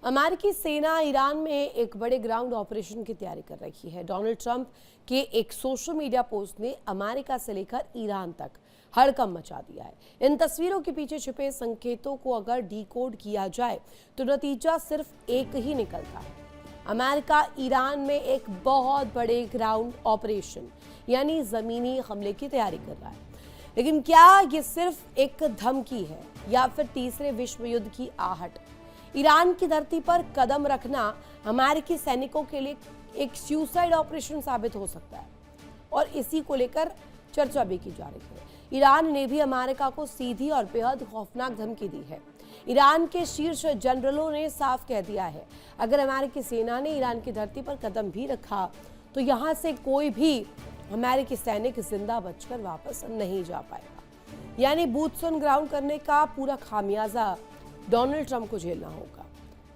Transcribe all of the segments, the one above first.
अमेरिकी सेना ईरान में एक बड़े ग्राउंड ऑपरेशन की तैयारी कर रही है। डोनाल्ड ट्रंप के एक सोशल मीडिया पोस्ट ने अमेरिका से लेकर ईरान तक हड़कंप मचा दिया है। इन तस्वीरों के पीछे छिपे संकेतों को अगर डिकोड किया जाए तो नतीजा सिर्फ एक ही निकलता है। अमेरिका ईरान में एक बहुत बड़े ग्राउंड ऑपरेशन यानी जमीनी हमले की तैयारी कर रहा है। लेकिन क्या ये सिर्फ एक धमकी है या फिर तीसरे विश्व युद्ध की आहट? ईरान की धरती पर कदम रखना अमेरिकी सैनिकों के लिए एक सुसाइड ऑपरेशन साबित हो सकता है और इसी को लेकर चर्चा भी की जा रही है। ईरान ने भी अमेरिका को सीधी और बेहद खौफनाक धमकी दी है। ईरान के शीर्ष जनरलों ने साफ कह दिया है, अगर अमेरिकी सेना ने ईरान की धरती पर कदम भी रखा तो यहां से कोई भी अमेरिकी सैनिक जिंदा बचकर वापस नहीं जा पाएगा। यानी बूट्स ऑन ग्राउंड करने का पूरा खामियाजा डोनाल्ड ट्रंप को झेलना होगा।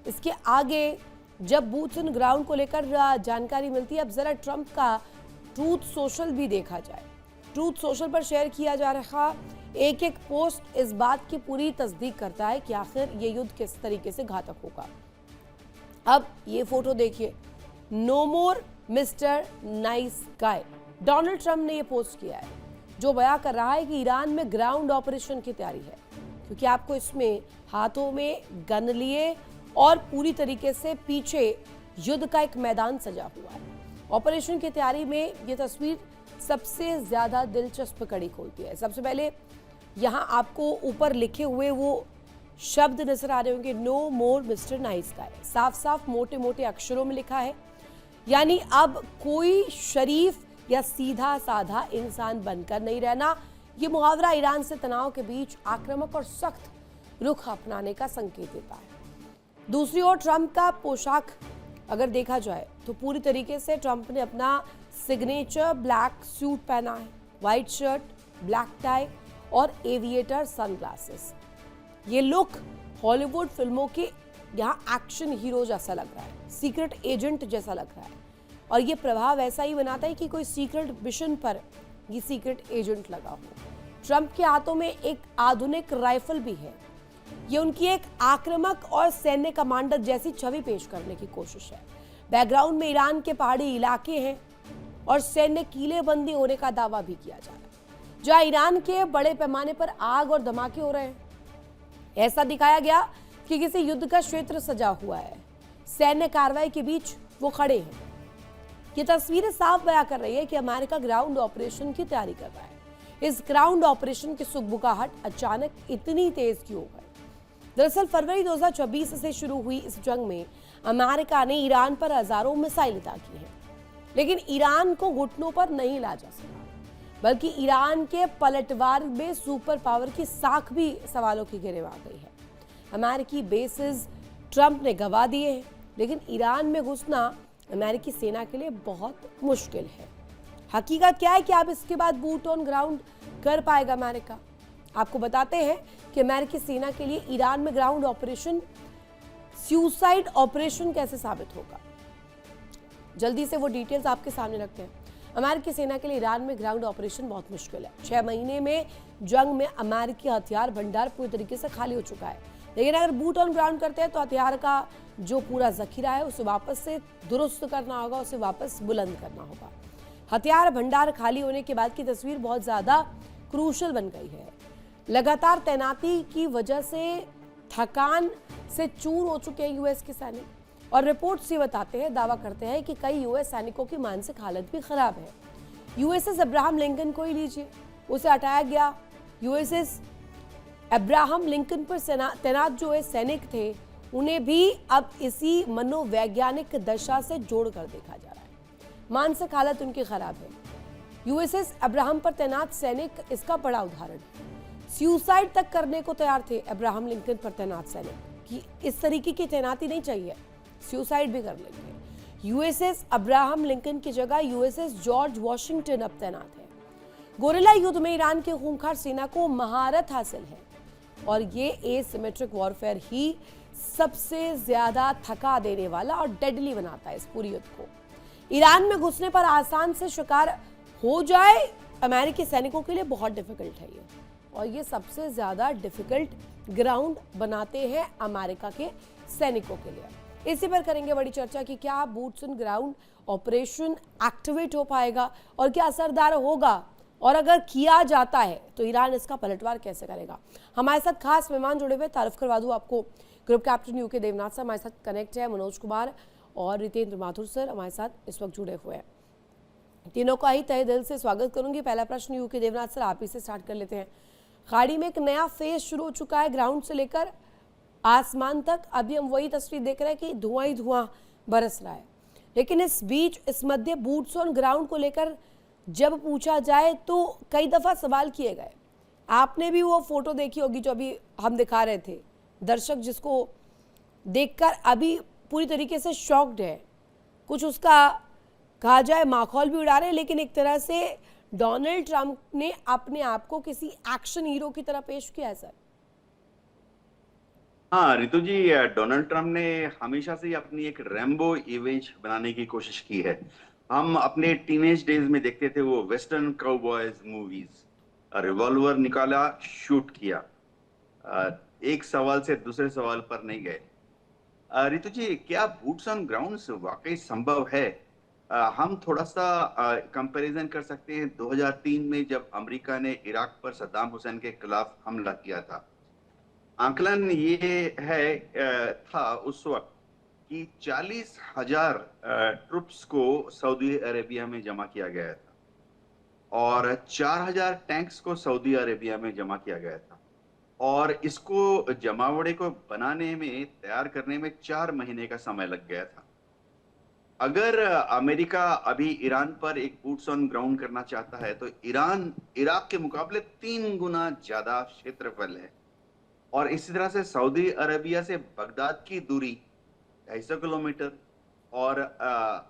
इसके आगे जब बूट्स ऑन ग्राउंड को लेकर जानकारी मिलती है, अब जरा ट्रंप का ट्रूथ सोशल भी देखा जाए। ट्रूथ सोशल पर शेयर किया जा रहा एक एक पोस्ट इस बात की पूरी तस्दीक करता है कि आखिर ये युद्ध किस तरीके से घातक होगा। अब ये फोटो देखिए, no more mister nice guy. Donald Trump ने ये पोस्ट किया है जो बयां कर रहा है कि ईरान में ग्राउंड ऑपरेशन की तैयारी है, क्योंकि आपको इसमें हाथों में गन लिए और पूरी तरीके से पीछे युद्ध का एक मैदान सजा हुआ है। ऑपरेशन की तैयारी में ये तस्वीर सबसे ज्यादा दिलचस्प कड़ी खोलती है। सबसे पहले यहाँ आपको ऊपर लिखे हुए वो शब्द नजर आ रहे होंगे, नो मोर मिस्टर नाइस गाय। साफ साफ मोटे मोटे अक्षरों में लिखा है, यानी अब कोई शरीफ या सीधा साधा इंसान बनकर नहीं रहना। ये मुहावरा ईरान से तनाव के बीच आक्रामक और सख्त रुख अपनाने का संकेत देता है। दूसरी ओर ट्रंप का पोशाक अगर देखा जाए तो पूरी तरीके से ट्रंप ने अपना सिग्नेचर ब्लैक सूट पहना है, व्हाइट शर्ट, ब्लैक टाई और एविएटर सनग्लासेस। ये लुक हॉलीवुड फिल्मों के यहाँ एक्शन हीरो जैसा लग रहा है, सीक्रेट एजेंट जैसा लग रहा है। और ये प्रभाव ऐसा ही बनाता है कि कोई सीक्रेट मिशन पर ये सीक्रेट एजेंट लगा हो। ट्रंप के हाथों में एक आधुनिक राइफल भी है। ये उनकी एक आक्रामक और सैन्य कमांडर जैसी छवि पेश करने की कोशिश है। बैकग्राउंड में ईरान के पहाड़ी इलाके हैं और सैन्य किलेबंदी होने का दावा भी किया जा रहा है, जहां ईरान के बड़े पैमाने पर आग और धमाके हो रहे हैं। ऐसा दिखाया गया कि किसी युद्ध का क्षेत्र सजा हुआ है, सैन्य कार्रवाई के बीच वो खड़े हैं। ये तस्वीरें साफ बयां कर रही है कि अमेरिका ग्राउंड ऑपरेशन की तैयारी कर रहा है। इस ग्राउंड ऑपरेशन की सुगबुगाहट अचानक इतनी तेज क्यों है? दरअसल फरवरी 2024 से शुरू हुई इस जंग में अमेरिका ने ईरान पर हजारों मिसाइल दागी हैं, लेकिन ईरान को घुटनों पर नहीं ला जा सका, बल्कि ईरान के पलटवार में सुपर पावर की साख भी सवालों की घेरे में आ गई है। अमेरिकी बेसिस ट्रंप ने गवा दिए हैं, लेकिन ईरान में घुसना अमेरिकी सेना के लिए बहुत मुश्किल है। हकीकत क्या है कि अब इसके बाद बूट ऑन ग्राउंड कर पाएगा अमेरिका? आपको बताते हैं कि अमेरिकी सेना के लिए ईरान में ग्राउंड ऑपरेशन सुसाइड ऑपरेशन कैसे साबित होगा। जल्दी से वो डिटेल्स आपके सामने रखते हैं। अमेरिकी सेना के लिए ईरान में ग्राउंड ऑपरेशन बहुत मुश्किल है। 6 महीने में जंग में अमेरिकी हथियार भंडार पूरी तरीके से खाली हो चुका है, लेकिन अगर बूट ऑन ग्राउंड करते हैं तो हथियार का जो पूरा जखीरा है उसे वापस से दुरुस्त करना होगा, उसे वापस बुलंद करना होगा। हथियार भंडार खाली होने के बाद की तस्वीर बहुत ज्यादा क्रूशल बन गई है। लगातार तैनाती की वजह से थकान से चूर हो चुके हैं यूएस के सैनिक, और रिपोर्ट्स ये बताते हैं, दावा करते हैं कि कई यूएस सैनिकों की मानसिक हालत भी खराब है। यूएसएस अब्राहम लिंकन को ही लीजिए, उसे हटाया गया। यूएसएस अब्राहम लिंकन पर तैनात जो है सैनिक थे, उन्हें भी अब इसी मनोवैज्ञानिक दशा से जोड़कर देखा जा रहा है। मानसिक हालत उनकी खराब है। यूएसएस अब्राहम पर तैनात सैनिक इसका बड़ा उदाहरण है। सुसाइड तक करने को तैयार थे अब्राहम लिंकन पर तैनात सैनिक कि इस तरीके की तैनाती नहीं चाहिए, सुसाइड भी कर लेंगे। यूएसएस अब्राहम लिंकन की जगह यूएसएस जॉर्ज वॉशिंगटन अब तैनात है। गोरिल्ला युद्ध में ईरान के खूंखार सेना को महारत हासिल है, और ये एसिमेट्रिक वॉरफेयर ही सबसे ज्यादा थका देने वाला और डेडली बनाता है इस पूरी युद्ध को। ईरान में घुसने पर आसान से शिकार हो जाए अमेरिकी सैनिकों के लिए बहुत डिफिकल्ट है ये, और ये सबसे ज्यादा डिफिकल्ट ग्राउंड बनाते हैं अमेरिका के सैनिकों के लिए। इसी पर करेंगे बड़ी चर्चा कि क्या boots on ground operation activate हो पाएगा और क्या असरदार होगा, और अगर किया जाता है तो ईरान इसका पलटवार कैसे करेगा। हमारे साथ खास मेहमान जुड़े हुए, तारुफ करवा दूं आपको, group captain UK Devnath sir हमारे साथ कनेक्ट है, मनोज कुमार और रितेंद्र माथुर सर हमारे साथ इस वक्त जुड़े हुए हैं। तीनों का ही तहे दिल से स्वागत करूंगी। पहला प्रश्न यूके देवनाथ सर आप ही से स्टार्ट कर लेते हैं। खाड़ी में एक नया फेज शुरू हो चुका है, ग्राउंड से लेकर आसमान तक। अभी हम वही तस्वीर देख रहे हैं कि धुआं ही धुआं बरस रहा है, लेकिन इस बीच इस मध्य बूट्स ऑन ग्राउंड को लेकर जब पूछा जाए तो कई दफा सवाल किए गए। आपने भी वो फोटो देखी होगी जो अभी हम दिखा रहे थे, दर्शक जिसको देखकर अभी पूरी तरीके से शॉक्ड है। कुछ उसका कहा जाए माखौल भी उड़ा रहे हैं, लेकिन एक तरह से डोनाल्ड ट्रंप ने अपने आप को किसी एक्शन हीरो की तरह पेश किया है सर। हाँ रितु जी, डोनाल्ड ट्रंप ने हमेशा से ही अपनी एक रैम्बो इमेज बनाने की कोशिश की है। हम अपने टीनेज डेज में देखते थे वो वेस्टर्न काउबॉयज मूवीज, रिवॉल्वर निकाला, शूट किया, एक सवाल से दूसरे सवाल पर नहीं गए। रितु जी, क्या बूट्स ऑन ग्राउंड वाकई संभव है? हम थोड़ा सा कंपैरिजन कर सकते हैं 2003 में जब अमेरिका ने इराक पर सद्दाम हुसैन के खिलाफ हमला किया था। आकलन ये है था उस वक्त कि 40,000 ट्रुप्स को सऊदी अरेबिया में जमा किया गया था और 4,000 टैंक्स को सऊदी अरेबिया में जमा किया गया था, और इसको जमावड़े को बनाने में, तैयार करने में 4 महीने का समय लग गया था। अगर अमेरिका अभी ईरान पर एक बूट्स ऑन ग्राउंड करना चाहता है तो ईरान इराक के मुकाबले 3 गुना ज्यादा क्षेत्रफल है, और इसी तरह से सऊदी अरेबिया से बगदाद की दूरी 250 किलोमीटर, और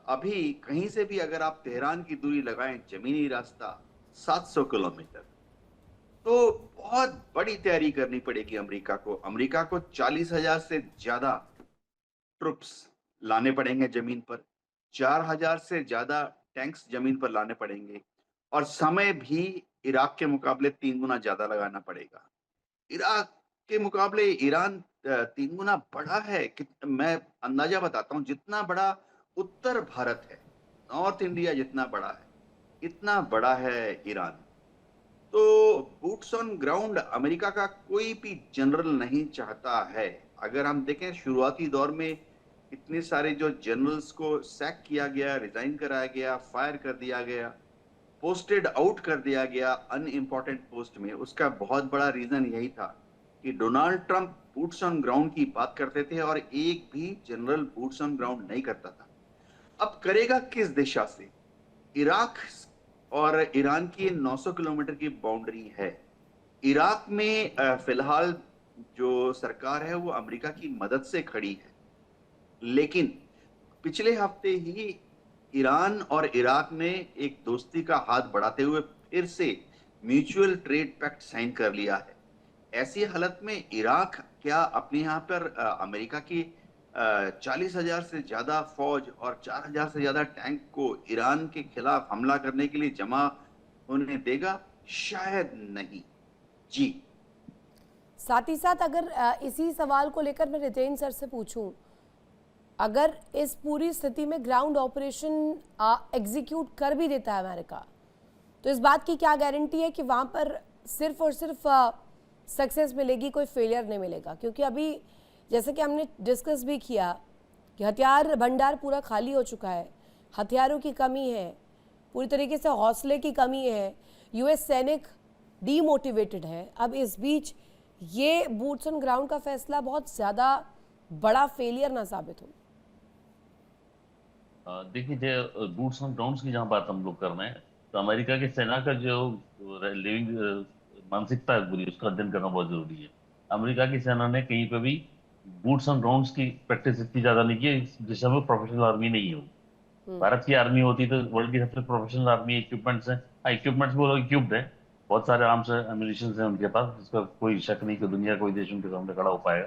अभी कहीं से भी अगर आप तेहरान की दूरी लगाएं, जमीनी रास्ता 700 किलोमीटर। तो बहुत बड़ी तैयारी करनी पड़ेगी अमेरिका को। अमेरिका को 40,000 से ज्यादा ट्रुप्स लाने पड़ेंगे जमीन पर, 4,000 से ज्यादा टैंक्स जमीन पर लाने पड़ेंगे, और समय भी इराक के मुकाबले 3 गुना ज्यादा लगाना पड़ेगा। इराक के मुकाबले ईरान 3 गुना बड़ा है। मैं अंदाजा बताता हूँ, जितना बड़ा उत्तर भारत है, नॉर्थ इंडिया जितना बड़ा है, इतना बड़ा है ईरान। तो बूट्स ऑन ग्राउंड अमेरिका का कोई भी जनरल नहीं चाहता है। अगर हम देखें शुरुआती दौर में इतने सारे जो जनरल्स को सैक किया गया, रिजाइन कराया गया, फायर कर दिया गया, पोस्टेड आउट कर दिया गया अनइम्पोर्टेंट पोस्ट में, उसका बहुत बड़ा रीजन यही था कि Donald Trump boots on ground की बात करते थे और एक भी जनरल बूट्स ऑन ग्राउंड नहीं करता था। अब करेगा किस दिशा से? इराक और ईरान की 900 किलोमीटर की बाउंड्री है। इराक में फिलहाल जो सरकार है वो अमेरिका की मदद से खड़ी है, लेकिन पिछले हफ्ते ही ईरान और इराक ने एक दोस्ती का हाथ बढ़ाते हुए फिर से म्यूचुअल ट्रेड पैक्ट साइन कर लिया है। ऐसी हालत में इराक क्या अपने यहाँ पर अमेरिका की 40,000 से ज्यादा फौज और 4,000 से ज्यादा टैंक को ईरान के खिलाफ हमला करने के लिए जमा होने देगा? शायद नहीं जी। साथ ही साथ अगर इसी सवाल को लेकर मैं रितेन सर से पूछूं, अगर इस पूरी स्थिति में ग्राउंड ऑपरेशन एग्जीक्यूट कर भी देता है अमेरिका, तो इस बात की क्या गारंटी है कि वहां पर सिर्फ और सिर्फ सक्सेस मिलेगी, कोई फेलियर नहीं मिलेगा? क्योंकि अभी जैसे कि हमने डिस्कस भी किया कि हथियार भंडार पूरा खाली हो चुका है, हथियारों की कमी है, पूरी तरीके से हौसले की कमी है, यूएस सैनिक डीमोटिवेटेड है। अब इस बीच ये बूट्स ऑन ग्राउंड का फैसला बहुत ज़्यादा बड़ा फेलियर ना साबित हो। देखिए, बूट्स ऑन ग्राउंड्स की जहाँ बात हम लोग कर रहे हैं, तो अमेरिका की सेना का जो लिविंग मानसिकता है पूरी, उसका अध्ययन करना बहुत जरूरी है। अमेरिका की सेना ने कहीं पे भी बूट्स ऑन ग्राउंड्स की प्रैक्टिस इतनी ज्यादा नहीं की जिस समय प्रोफेशनल आर्मी नहीं हो। भारत की आर्मी होती तो वर्ल्ड की सबसे प्रोफेशनल आर्मी, इक्विपमेंट्स है, हाँ इक्विपमेंट्स वो लोग इक्विप्ड है, बहुत सारे आर्म्स है, एम्यूनिशन है उनके पास, इसका कोई शक नहीं कि दुनिया कोई देश उनके सामने खड़ा हो पाएगा,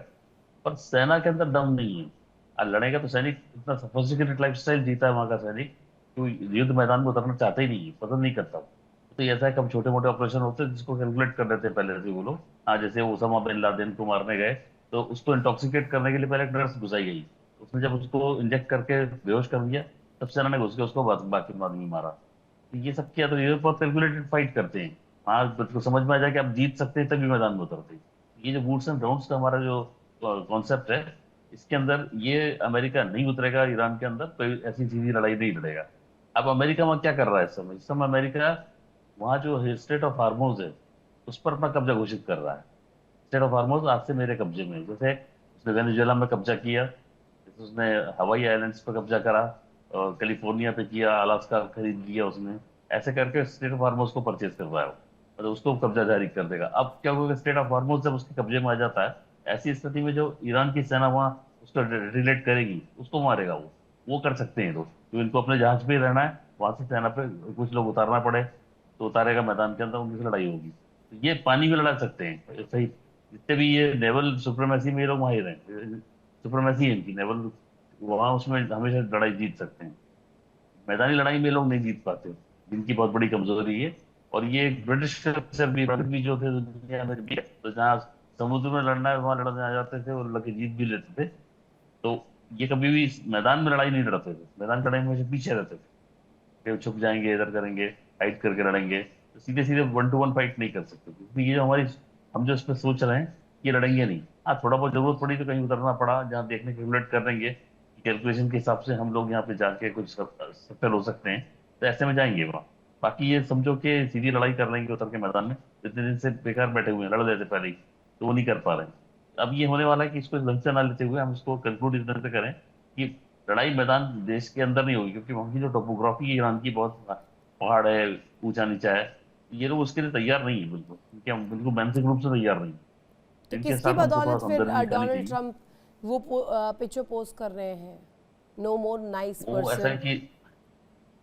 पर सेना के अंदर दम नहीं है। लड़ेगा तो सैनिक इतना सोफिस्टिकेटेड लाइफस्टाइल जीता है वहां का सैनिक, तो युद्ध मैदान में उतरना चाहता ही नहीं है, पसंद नहीं करता। तो ऐसा है, कम छोटे मोटे ऑपरेशन होते हैं जिसको कैलकुलेट कर लेते हैं पहले से वो लोग। हाँ, जैसे ओसामा बिन लादेन को मारने गए तो उसको इंटॉक्सिकेट करने के लिए पहले ड्रग्स घुसाई गई। उसने जब उसको इंजेक्ट करके बेहोश कर दिया, तब सेना ने घुस के उसको बाकी आदमी मारा। तो ये सब किया, तो ये बहुत कैलकुलेटेड फाइट करते हैं। हाँ, तो समझ में आ जाए कि आप जीत सकते हैं तभी मैदान में उतरते हैं। ये जो वुड्स एंड राउंड्स का हमारा जो कॉन्सेप्ट है, इसके अंदर ये अमेरिका नहीं उतरेगा ईरान के अंदर, कोई ऐसी सीधी लड़ाई नहीं लड़ेगा। अब अमेरिका वहाँ क्या कर रहा है इस समय अमेरिका वहाँ जो स्टेट ऑफ हार्मोज है उस पर अपना कब्जा घोषित कर रहा है। स्टेट ऑफ हार्मोज आज से मेरे कब्जे में है। जैसे उसने वेनेजुएला में कब्जा किया, जैसे उसने हवाई आइलैंड्स पर कब्जा करा, और कैलिफोर्निया पे किया, अलास्का खरीद लिया उसने। ऐसे करके स्टेट ऑफ हार्मोज को परचेज कर रहा है वो, मतलब उसको कब्जा जारी कर देगा। अब क्या होगा, स्टेट ऑफ हार्मोज जब उसके कब्जे में आ जाता है, ऐसी स्थिति में जो ईरान की सेना वहाँ उसको रिलेट करेगी, उसको मारेगा वो कर सकते हैं लोग। तो इनको अपने जहाज पे ही रहना है, वहां से सेना पे कुछ लोग उतारना पड़े तो उतारेगा, मैदान के अंदर उनकी से लड़ाई होगी। तो ये पानी में लड़ा सकते हैं सही। जितने भी ये नेवल सुप्रीमेसी में ये लोग माहिर हैं, सुप्रीमेसी है इनकी नेवल, वहां उसमें हमेशा लड़ाई जीत सकते हैं। मैदानी लड़ाई में ये लोग नहीं जीत पाते, जिनकी बहुत बड़ी कमजोरी है। और ये ब्रिटिश अफसर भी जो थे दुनिया में भी, तो जहाँ समुद्र में लड़ना है वहां लड़ने आ जाते थे और लड़के जीत भी लेते थे। तो ये कभी भी मैदान में लड़ाई नहीं लड़ते थे, मैदान की लड़ाई में हमेशा पीछे रहते थे कि वो छुप जाएंगे, इधर करेंगे, हाइड करके लड़ेंगे। तो सीधे सीधे वन टू वन फाइट नहीं कर सकते, क्योंकि ये जो हमारी हम जो इस पर सोच रहे हैं, ये लड़ेंगे नहीं। हाँ, थोड़ा बहुत जरूरत पड़ी तो कहीं उतरना पड़ा, जहाँ देखने कैलकुलेट कर देंगे, कैलकुलेशन के हिसाब से हम लोग यहाँ पे जाके कुछ सफल हो सकते हैं, तो ऐसे में जाएंगे वहाँ। बाकी ये समझो कि सीधी लड़ाई कर लेंगे उतर के मैदान में, इतने दिन से बेकार बैठे हुए हैं, लड़ लेते पहले ही, तो वो नहीं कर पा रहे हैं। अब ये होने वाला है कि इसको ढंग से ना लेते हुए हम इसको कंक्लूड इस तरह से करें कि लड़ाई मैदान देश के अंदर नहीं होगी, क्योंकि वहाँ की जो टोपोग्राफी है ईरान की, बहुत पहाड़ है, ऊंचा नीचा है। ये लोग उसके लिए तैयार नहीं है बिल्कुल, क्योंकि हम बिल्कुल मानसिक रूप से तैयार नहीं तो है। इनके किसकी साथ हमको थोड़ा बदौलत सा फिर हमदर्दी दिखानी डोनाल्ड चाहिए। ट्रंप वो पिक्चर पोस्ट कर रहे हैं, नो मोर नाइस वो ऐसा है पर्सन? कि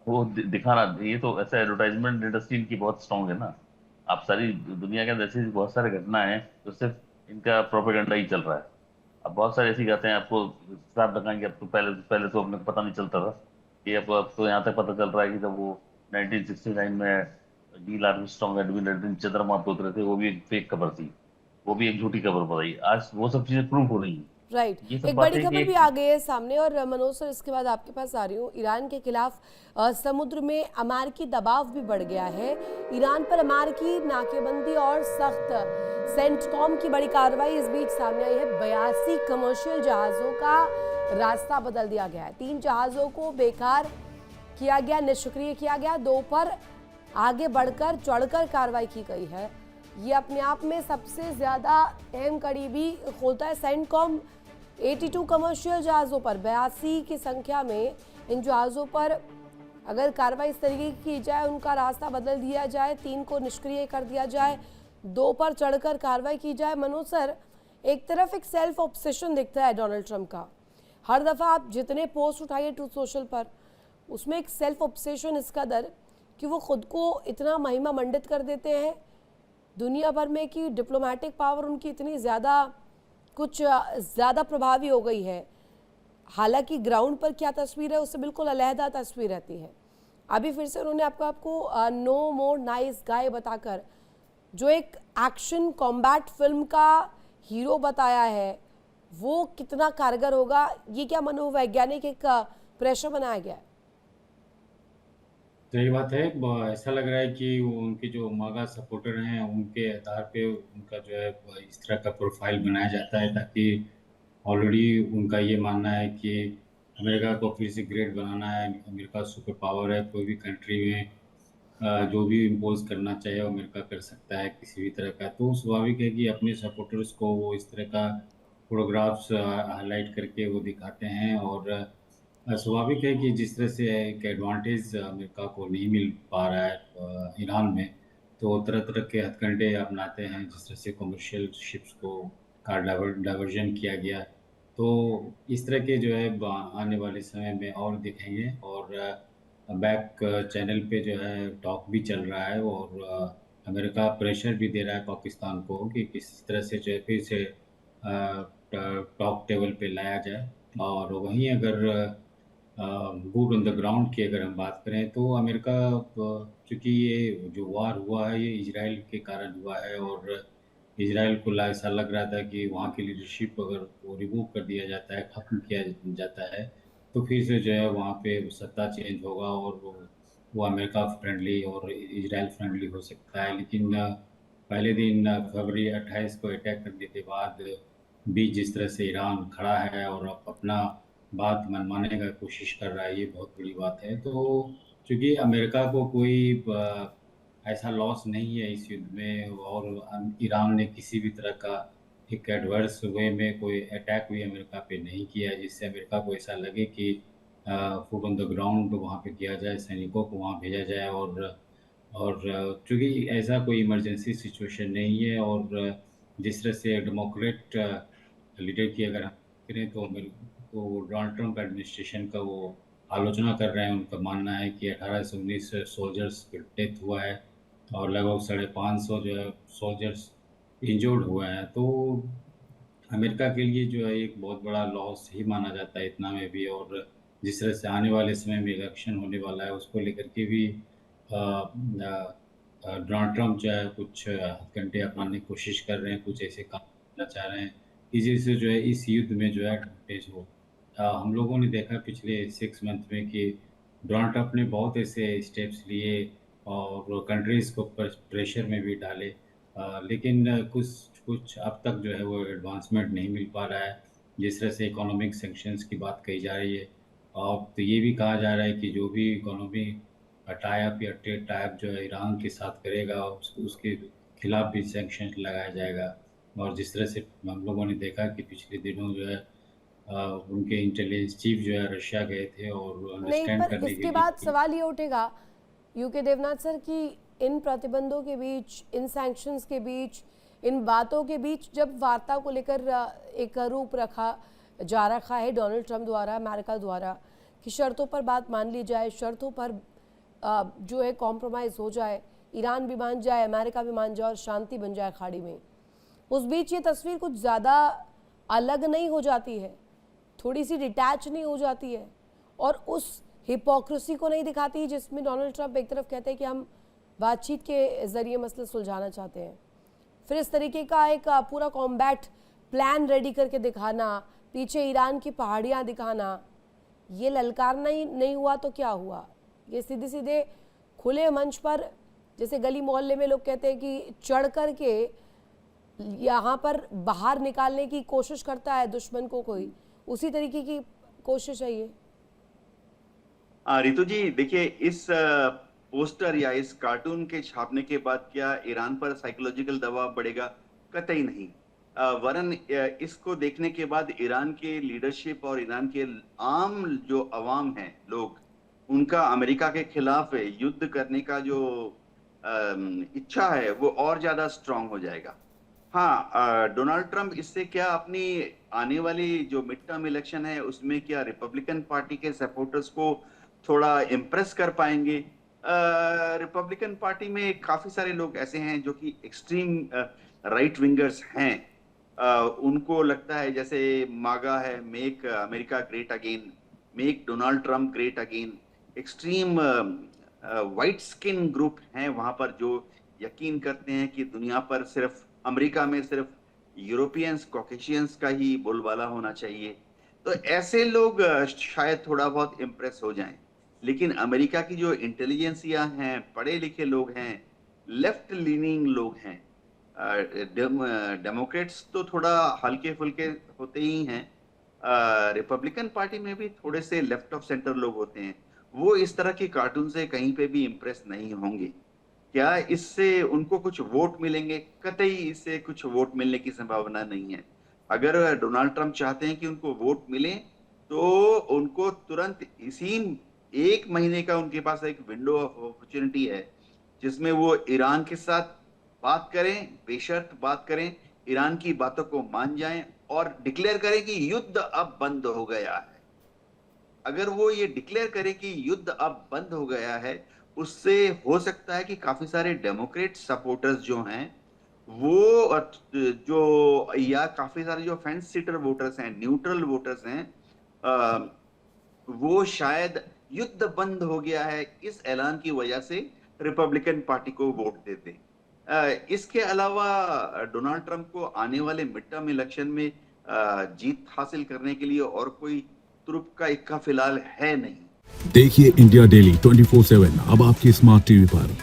वो दिखाना, ये तो ऐसा एडवर्टाइजमेंट इंडस्ट्री इनकी बहुत स्ट्रांग है ना। आप सारी दुनिया के अंदर ऐसी बहुत सारे घटना है तो सिर्फ इनका प्रोपेगेंडा ही चल रहा है। अब बहुत सारे ऐसी गाते हैं, आपको साफ बताएंगे। अब तो पहले पहले तो अपने को पता नहीं चलता था कि अब तो यहाँ तक पता चल रहा है कि जब वो 1969 में नील आर्मस्ट्रांग एडविन एल्ड्रिन चंद्रमा पे उतरे थे, वो भी एक फेक खबर थी, वो भी एक झूठी खबर बताई। आज वो सब चीजें प्रूव हो रही हैं। राइट। ये सब एक बड़ी बातें कि खबर भी एक आ गई है सामने, और मनोज सर इसके बाद आपके पास आ रही हूँ। ईरान के खिलाफ समुद्र में अमेरिकी दबाव भी बढ़ गया है। ईरान पर अमेरिकी नाकेबंदी और सख्त सेंटकॉम की बड़ी कार्रवाई इस बीच सामने आई है। 82 कमर्शियल जहाज़ों का रास्ता बदल दिया गया है। 3 जहाज़ों को बेकार किया गया, निष्क्रिय किया गया। 2 पर आगे बढ़कर चढ़कर कार्रवाई की गई है। ये अपने आप में सबसे ज़्यादा अहम कड़ी भी होता है। सेंटकॉम 82 कमर्शियल जहाज़ों पर 82 की संख्या में इन जहाज़ों पर अगर कार्रवाई इस तरीके की की जाए, उनका रास्ता बदल दिया जाए, 3 को निष्क्रिय कर दिया जाए, 2 पर चढ़कर कार्रवाई की जाए। मनोज सर, एक तरफ एक सेल्फ ऑब्सेशन दिखता है डोनाल्ड ट्रंप का। हर दफ़ा आप जितने पोस्ट उठाइए ट्रूथ सोशल पर, उसमें एक सेल्फ ऑब्सेशन इस कदर कि वो खुद को इतना महिमा मंडित कर देते हैं दुनिया भर में कि डिप्लोमेटिक पावर उनकी इतनी ज़्यादा कुछ ज़्यादा प्रभावी हो गई है। हालांकि ग्राउंड पर क्या तस्वीर है उससे बिल्कुल अलहदा तस्वीर रहती है। अभी फिर से उन्होंने आपको नो मोर नाइस गाय बताकर जो एक एक्शन कॉम्बैट फिल्म का हीरो बताया है, वो कितना कारगर होगा? ये क्या मनोवैज्ञानिक एक प्रेशर बनाया गया है? सही बात है। ऐसा लग रहा है कि उनके जो मागा सपोर्टर हैं उनके आधार पे उनका जो है इस तरह का प्रोफाइल बनाया जाता है, ताकि ऑलरेडी उनका ये मानना है कि अमेरिका को फिर से ग्रेट बनाना है। अमेरिका सुपर पावर है, कोई भी कंट्री में जो भी इम्पोज करना चाहे वो अमेरिका कर सकता है किसी भी तरह का। तो स्वाभाविक है कि अपने सपोर्टर्स को वो इस तरह का फोटोग्राफ्स हाईलाइट करके वो दिखाते हैं। और स्वाभाविक है कि जिस तरह से एक एडवांटेज अमेरिका को नहीं मिल पा रहा है ईरान में, तो तरह तरह के हथकंडे अपनाते हैं। जिस तरह से कमर्शियल शिप्स को का डाइवर्जन किया गया, तो इस तरह के जो है आने वाले समय में और दिखेंगे। और बैक चैनल पे जो है टॉक भी चल रहा है, और अमेरिका प्रेशर भी दे रहा है पाकिस्तान को कि किसी तरह से जो है फिर से टॉक टेबल पे लाया जाए। और वहीं अगर बूट ऑन द ग्राउंड की अगर हम बात करें, तो अमेरिका चूँकि ये जो वार हुआ है ये इजराइल के कारण हुआ है, और इजराइल को ऐसा लग रहा था कि वहाँ की लीडरशिप अगर वो रिमूव कर दिया जाता है, ख़त्म किया जाता है, तो फिर से जो है वहाँ पे सत्ता चेंज होगा और वो अमेरिका फ्रेंडली और इजराइल फ्रेंडली हो सकता है। लेकिन पहले दिन फरवरी 28 को अटैक करने के बाद भी जिस तरह से ईरान खड़ा है और अपना बात मनवाने का कोशिश कर रहा है, ये बहुत बड़ी बात है। तो चूँकि अमेरिका को कोई ऐसा लॉस नहीं है इस युद्ध में, और ईरान ने किसी भी तरह का एक एडवर्स वे में कोई अटैक भी अमेरिका पे नहीं किया है, जिससे अमेरिका को ऐसा लगे कि फुट ऑन द ग्राउंड वहाँ पे किया जाए, सैनिकों को वहाँ भेजा जाए। और चूँकि ऐसा कोई इमरजेंसी सिचुएशन नहीं है, और जिस तरह से डेमोक्रेट लीडर की अगर हम करें तो डोनाल्ड ट्रंप एडमिनिस्ट्रेशन का वो आलोचना कर रहे हैं। उनका मानना है कि 18 से 19 सोल्जर्स का डेथ हुआ है और लगभग 550 जो है सोल्जर्स इंजर्ड हुए हैं। तो अमेरिका के लिए जो है एक बहुत बड़ा लॉस ही माना जाता है इतना में भी। और जिस तरह से आने वाले समय में इलेक्शन होने वाला है, उसको लेकर के भी डोनाल्ड ट्रंप जो है कुछ हथकंडे अपनाने की कोशिश कर रहे हैं, कुछ ऐसे काम करना चाह रहे हैं इसी से जो है इस युद्ध में जो है एडवांटेज हो। हम लोगों ने देखा पिछले 6 मंथ में कि डोनाल्ड ट्रंप ने बहुत ऐसे स्टेप्स लिए और कंट्रीज़ को प्रेशर में भी डाले, लेकिन कुछ कुछ अब तक जो है वो एडवांसमेंट नहीं मिल पा रहा है। जिस तरह से इकोनॉमिक सैंक्शंस की बात कही जा रही है, और तो ये भी कहा जा रहा है कि जो भी इकोनॉमी टाई अप या ट्रेड टाई अप जो है ईरान के साथ करेगा, उसके खिलाफ भी सैंक्शन लगाया जाएगा। और जिस तरह से हम लोगों ने देखा कि पिछले दिनों जो है उनके इंटेलिजेंस चीफ जो है रशिया गए थे और नहीं, अंडरस्टैंड पर करने के इसके लिए बाद कि सवाल ये उठेगा यूके देवनाथ सर कि इन प्रतिबंधों के बीच, इन सैंक्शंस के बीच, इन बातों के बीच जब वार्ता को लेकर एक रूप रखा है डोनाल्ड ट्रंप द्वारा, अमेरिका द्वारा, कि शर्तों पर बात मान ली जाए, शर्तों पर जो है कॉम्प्रोमाइज़ हो जाए, ईरान भी मान जाए, अमेरिका भी मान जाए और शांति बन जाए खाड़ी में, उस बीच ये तस्वीर कुछ ज़्यादा अलग नहीं हो जाती है, थोड़ी सी डिटैच नहीं हो जाती है और उस हिपोक्रेसी को नहीं दिखाती जिसमें डोनाल्ड ट्रंप एक तरफ कहते हैं कि हम बातचीत के ज़रिए मसले सुलझाना चाहते हैं, फिर इस तरीके का एक पूरा कॉम्बैट प्लान रेडी करके दिखाना, पीछे ईरान की पहाड़ियाँ दिखाना, ये ललकारना ही नहीं हुआ तो क्या हुआ? ये सीधे सीधे खुले मंच पर, जैसे गली मोहल्ले में लोग कहते हैं कि चढ़ कर के यहाँ पर बाहर निकालने की कोशिश करता है दुश्मन को कोई, उसी तरीके की कोशिश है ये। रितु जी देखिए, इस पोस्टर या इस कार्टून के छापने के बाद क्या ईरान पर साइकोलॉजिकल दबाव बढ़ेगा? कतई नहीं। वरन इसको देखने के बाद ईरान के लीडरशिप और ईरान के आम जो अवाम हैं लोग, उनका अमेरिका के खिलाफ युद्ध करने का जो इच्छा है वो और ज्यादा स्ट्रांग हो जाएगा। हाँ, डोनाल्ड ट्रंप इससे क्या अपनी आने वाली जो मिड टर्म इलेक्शन है उसमें क्या रिपब्लिकन पार्टी के सपोर्टर्स को थोड़ा इम्प्रेस कर पाएंगे? रिपब्लिकन पार्टी में काफी सारे लोग ऐसे हैं जो कि एक्सट्रीम राइट विंगर्स हैं। उनको लगता है जैसे मागा है, make America great again, make Donald Trump great again. Extreme white skin group हैं वहां पर जो यकीन करते हैं कि दुनिया पर सिर्फ अमेरिका में सिर्फ यूरोपियंस, कॉकेशियंस का ही बोलबाला होना चाहिए। तो ऐसे लोग शायद थोड़ा बहुत इम्प्रेस हो जाएं। लेकिन अमेरिका की जो इंटेलिजेंसिया हैं, पढ़े लिखे लोग हैं, लेफ्ट लीनिंग लोग हैं, डेमोक्रेट्स तो थोड़ा हल्के फुल्के होते ही हैं, रिपब्लिकन पार्टी में भी थोड़े से लेफ्ट ऑफ सेंटर लोग होते हैं, वो इस तरह के कार्टून से कहीं पे भी इम्प्रेस नहीं होंगे। क्या इससे उनको कुछ वोट मिलेंगे? कतई इससे कुछ वोट मिलने की संभावना नहीं है। अगर डोनाल्ड ट्रंप चाहते हैं कि उनको वोट मिले तो उनको तुरंत इसी 1 महीने का उनके पास एक विंडो ऑफ अपॉर्चुनिटी है जिसमें वो ईरान के साथ बात करें, बेशर्त बात करें, ईरान की बातों को मान जाएं और डिक्लेयर करें कि युद्ध अब बंद हो गया है। अगर वो ये डिक्लेयर करे कि युद्ध अब बंद हो गया है, उससे हो सकता है कि काफी सारे डेमोक्रेट सपोर्टर्स जो हैं वो जो या काफी सारे जो फेंस सिटर वोटर्स हैं, न्यूट्रल वोटर्स हैं, वो शायद युद्ध बंद हो गया है इस ऐलान की वजह से रिपब्लिकन पार्टी को वोट देते। इसके अलावा डोनाल्ड ट्रंप को आने वाले मिड टर्म इलेक्शन में जीत हासिल करने के लिए और कोई तुरुप का इक्का फिलहाल है नहीं। देखिए इंडिया डेली 24/7 अब आपके स्मार्ट टीवी पर।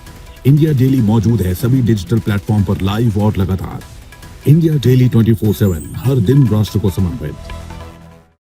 इंडिया डेली मौजूद है सभी डिजिटल प्लेटफॉर्म पर लाइव और लगातार। इंडिया डेली 24/7 हर दिन राष्ट्र को समर्पित।